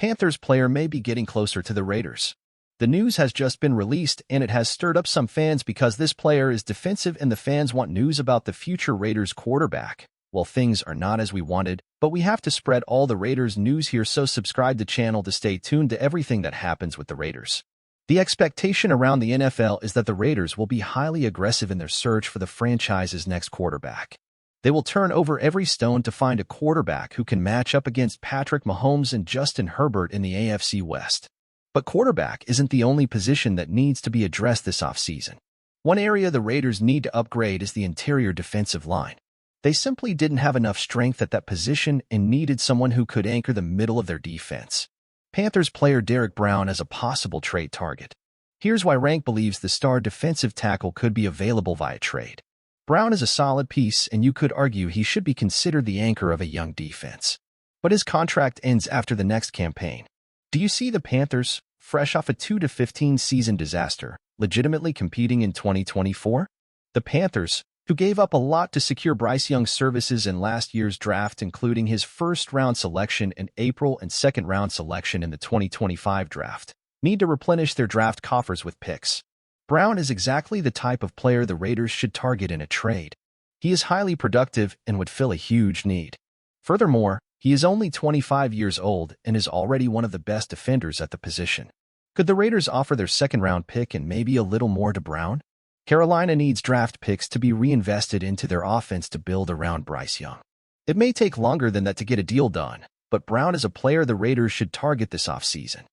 Panthers player may be getting closer to the Raiders. The news has just been released, and it has stirred up some fans because this player is defensive and the fans want news about the future Raiders quarterback. Well, things are not as we wanted, but we have to spread all the Raiders news here, so subscribe to the channel to stay tuned to everything that happens with the Raiders. The expectation around the NFL is that the Raiders will be highly aggressive in their search for the franchise's next quarterback. They will turn over every stone to find a quarterback who can match up against Patrick Mahomes and Justin Herbert in the AFC West. But quarterback isn't the only position that needs to be addressed this offseason. One area the Raiders need to upgrade is the interior defensive line. They simply didn't have enough strength at that position and needed someone who could anchor the middle of their defense. Panthers player Derrick Brown as a possible trade target. Here's why Rank believes the star defensive tackle could be available via trade. Brown is a solid piece, and you could argue he should be considered the anchor of a young defense. But his contract ends after the next campaign. Do you see the Panthers, fresh off a 2-15 season disaster, legitimately competing in 2024? The Panthers, who gave up a lot to secure Bryce Young's services in last year's draft, including his first-round selection in April and second-round selection in the 2025 draft, need to replenish their draft coffers with picks. Brown is exactly the type of player the Raiders should target in a trade. He is highly productive and would fill a huge need. Furthermore, he is only 25 years old and is already one of the best defenders at the position. Could the Raiders offer their second-round pick and maybe a little more to Brown? Carolina needs draft picks to be reinvested into their offense to build around Bryce Young. It may take longer than that to get a deal done, but Brown is a player the Raiders should target this offseason.